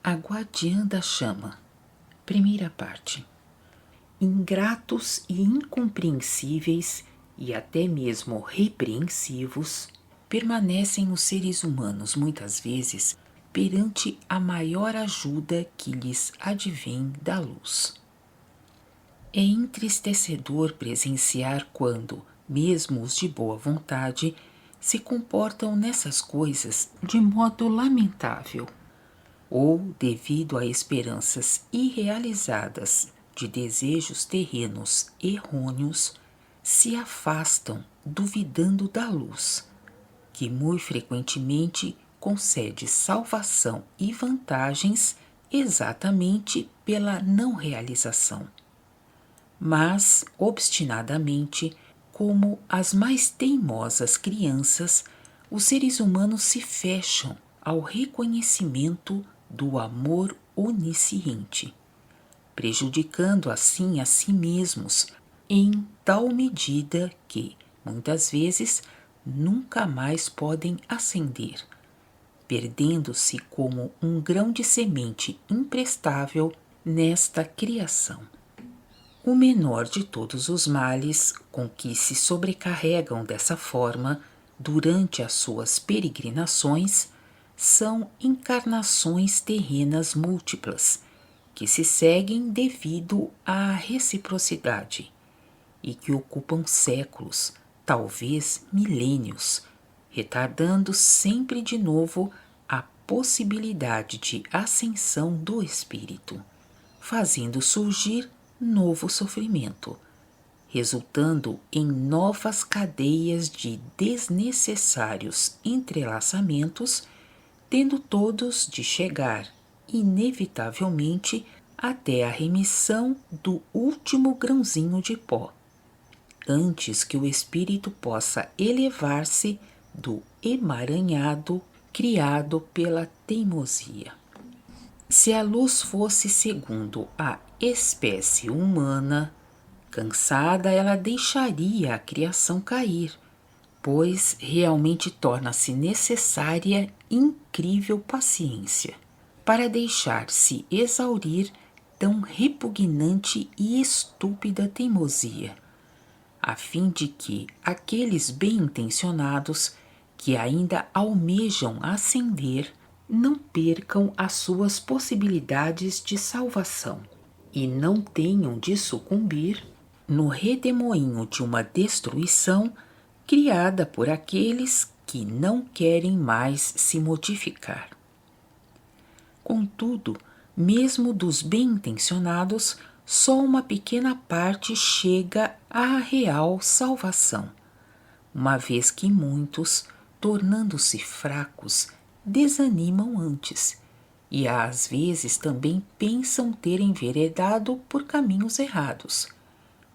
A guardiã da chama. Primeira parte. Ingratos e incompreensíveis, e até mesmo repreensivos, permanecem os seres humanos muitas vezes perante a maior ajuda que lhes advém da luz. É entristecedor presenciar quando, mesmo os de boa vontade, se comportam nessas coisas de modo lamentável, ou, devido a esperanças irrealizadas de desejos terrenos errôneos, se afastam duvidando da luz, que muito frequentemente concede salvação e vantagens exatamente pela não realização. Mas, obstinadamente, como as mais teimosas crianças, os seres humanos se fecham ao reconhecimento do amor onisciente, prejudicando assim a si mesmos em tal medida que, muitas vezes, nunca mais podem ascender, perdendo-se como um grão de semente imprestável nesta criação. O menor de todos os males com que se sobrecarregam dessa forma durante as suas peregrinações são encarnações terrenas múltiplas, que se seguem devido à reciprocidade e que ocupam séculos, talvez milênios, retardando sempre de novo a possibilidade de ascensão do espírito, fazendo surgir novo sofrimento, resultando em novas cadeias de desnecessários entrelaçamentos, tendo todos de chegar, inevitavelmente, até a remissão do último grãozinho de pó, antes que o espírito possa elevar-se do emaranhado criado pela teimosia. Se a luz fosse segundo a espécie humana, cansada ela deixaria a criação cair, pois realmente torna-se necessária incrível paciência para deixar-se exaurir tão repugnante e estúpida teimosia, a fim de que aqueles bem-intencionados que ainda almejam ascender não percam as suas possibilidades de salvação e não tenham de sucumbir no redemoinho de uma destruição criada por aqueles que não querem mais se modificar. Contudo, mesmo dos bem-intencionados, só uma pequena parte chega à real salvação, uma vez que muitos, tornando-se fracos, desanimam antes, e às vezes também pensam ter enveredado por caminhos errados,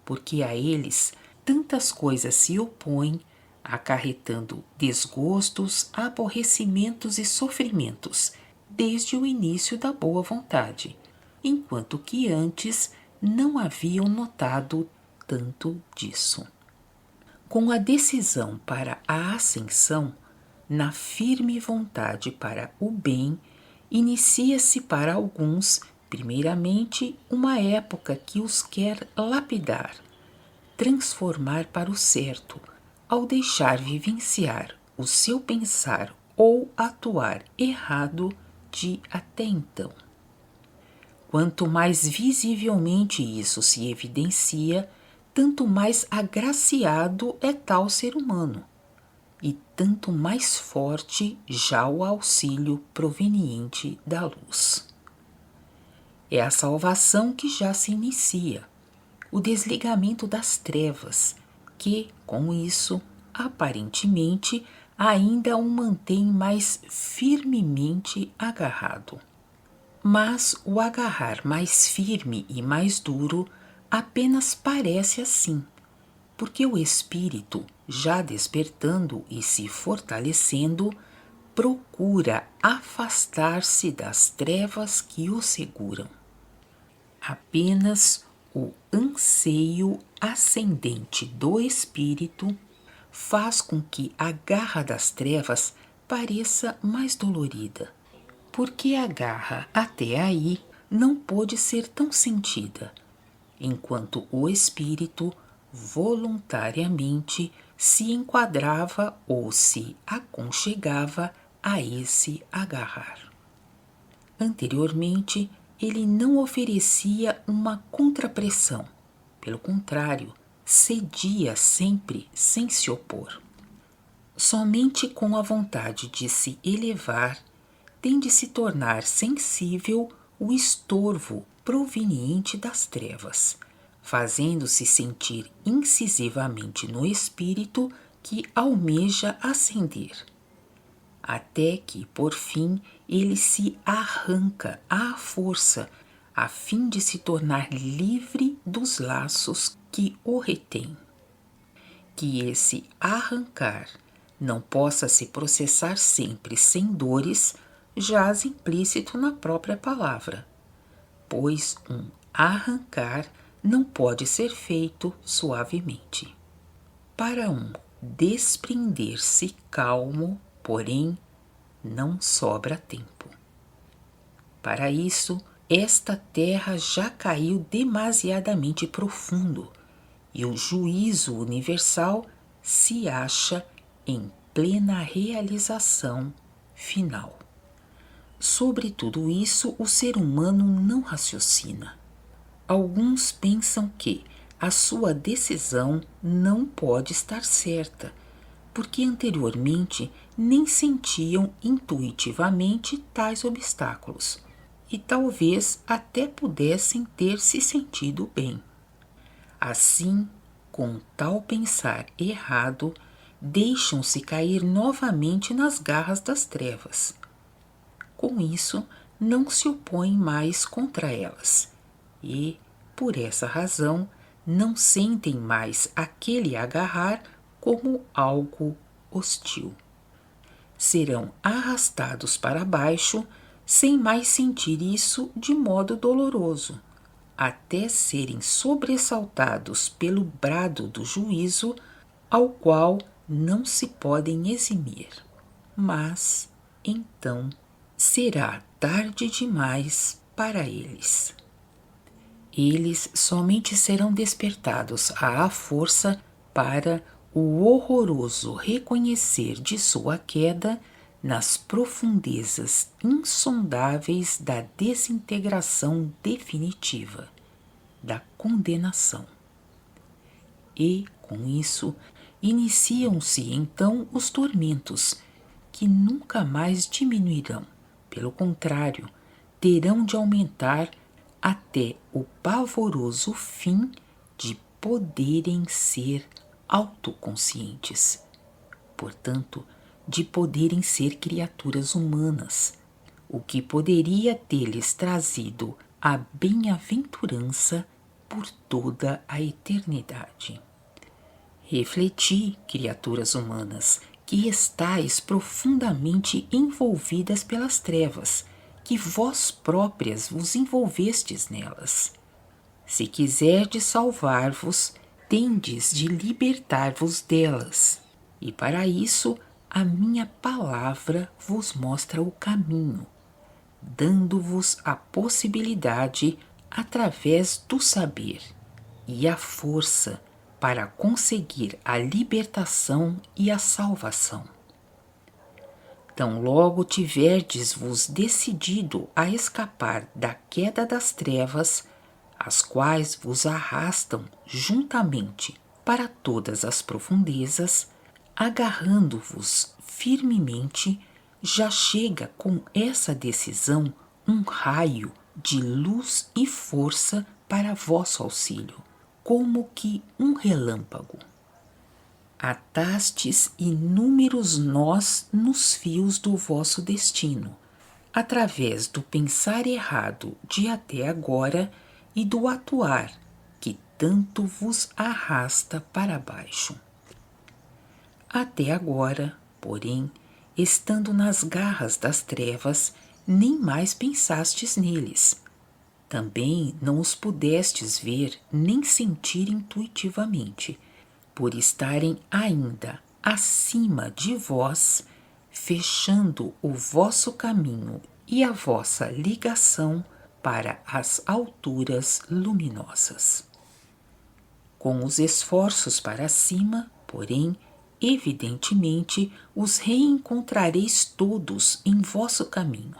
porque a eles tantas coisas se opõem, acarretando desgostos, aborrecimentos e sofrimentos desde o início da boa vontade, enquanto que antes não haviam notado tanto disso. Com a decisão para a ascensão, na firme vontade para o bem, inicia-se para alguns, primeiramente, uma época que os quer lapidar, transformar para o certo, ao deixar vivenciar o seu pensar ou atuar errado de até então. Quanto mais visivelmente isso se evidencia, tanto mais agraciado é tal ser humano, e tanto mais forte já o auxílio proveniente da luz. É a salvação que já se inicia, o desligamento das trevas, que, com isso, aparentemente, ainda o mantém mais firmemente agarrado. Mas o agarrar mais firme e mais duro apenas parece assim, porque o espírito, já despertando e se fortalecendo, procura afastar-se das trevas que o seguram. Apenas o anseio ascendente do espírito faz com que a garra das trevas pareça mais dolorida, porque a garra até aí não pôde ser tão sentida, enquanto o espírito voluntariamente se enquadrava ou se aconchegava a esse agarrar. Anteriormente, ele não oferecia uma contrapressão, pelo contrário, cedia sempre sem se opor. Somente com a vontade de se elevar tem de se tornar sensível o estorvo proveniente das trevas, fazendo-se sentir incisivamente no espírito que almeja ascender, até que, por fim, ele se arranca à força, a fim de se tornar livre dos laços que o retêm. Que esse arrancar não possa se processar sempre sem dores, jaz implícito na própria palavra, pois um arrancar não pode ser feito suavemente. Para um desprender-se calmo, porém, não sobra tempo. Para isso, esta terra já caiu demasiadamente profundo e o juízo universal se acha em plena realização final. Sobre tudo isso, o ser humano não raciocina. Alguns pensam que a sua decisão não pode estar certa, porque anteriormente nem sentiam intuitivamente tais obstáculos, e talvez até pudessem ter se sentido bem. Assim, com tal pensar errado, deixam-se cair novamente nas garras das trevas. Com isso, não se opõem mais contra elas, e, por essa razão, não sentem mais aquele agarrar como algo hostil. Serão arrastados para baixo sem mais sentir isso de modo doloroso, até serem sobressaltados pelo brado do juízo, ao qual não se podem eximir. Mas, então, será tarde demais para eles. Eles somente serão despertados à força para o horroroso reconhecer de sua queda nas profundezas insondáveis da desintegração definitiva, da condenação. E, com isso, iniciam-se então os tormentos, que nunca mais diminuirão. Pelo contrário, terão de aumentar até o pavoroso fim de poderem ser autoconscientes. Portanto, de poderem ser criaturas humanas, o que poderia ter-lhes trazido a bem-aventurança por toda a eternidade. Refleti, criaturas humanas, que estáis profundamente envolvidas pelas trevas, que vós próprias vos envolvestes nelas. Se quiserdes salvar-vos, tendes de libertar-vos delas, e para isso a minha palavra vos mostra o caminho, dando-vos a possibilidade através do saber e a força para conseguir a libertação e a salvação. Tão logo tiverdes-vos decidido a escapar da queda das trevas, as quais vos arrastam juntamente para todas as profundezas, agarrando-vos firmemente, já chega com essa decisão um raio de luz e força para vosso auxílio, como que um relâmpago. Atastes inúmeros nós nos fios do vosso destino, através do pensar errado de até agora e do atuar que tanto vos arrasta para baixo. Até agora, porém, estando nas garras das trevas, nem mais pensastes neles. Também não os pudestes ver nem sentir intuitivamente, por estarem ainda acima de vós, fechando o vosso caminho e a vossa ligação para as alturas luminosas. Com os esforços para cima, porém, evidentemente os reencontrareis todos em vosso caminho,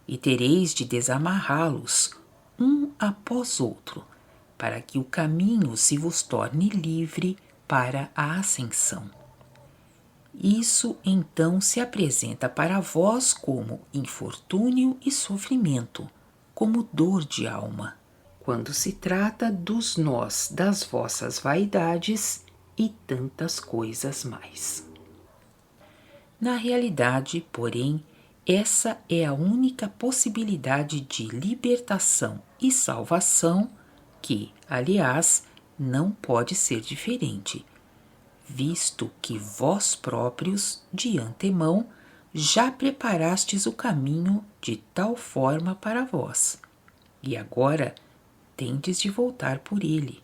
e tereis de desamarrá-los um após outro, para que o caminho se vos torne livre para a ascensão. Isso então se apresenta para vós como infortúnio e sofrimento, como dor de alma, quando se trata dos nós das vossas vaidades e tantas coisas mais. Na realidade, porém, essa é a única possibilidade de libertação e salvação que, aliás, não pode ser diferente, visto que vós próprios, de antemão, já preparastes o caminho de tal forma para vós, e agora tendes de voltar por ele,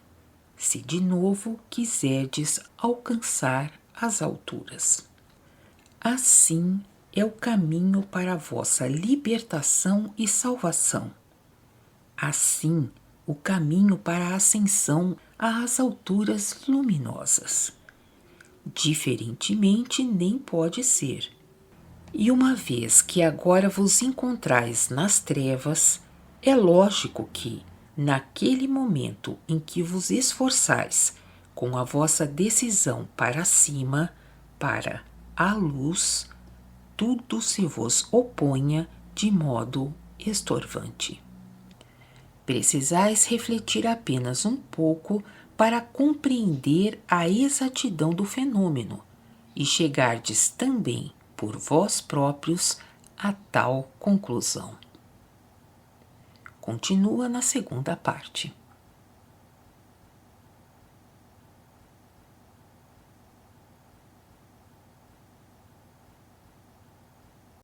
se de novo quiserdes alcançar as alturas. Assim é o caminho para a vossa libertação e salvação. Assim, o caminho para a ascensão às alturas luminosas. Diferentemente nem pode ser. E uma vez que agora vos encontrais nas trevas, é lógico que, naquele momento em que vos esforçais com a vossa decisão para cima, para a luz, tudo se vos oponha de modo estorvante. Precisais refletir apenas um pouco para compreender a exatidão do fenômeno e chegardes também por vós próprios a tal conclusão. Continua na segunda parte.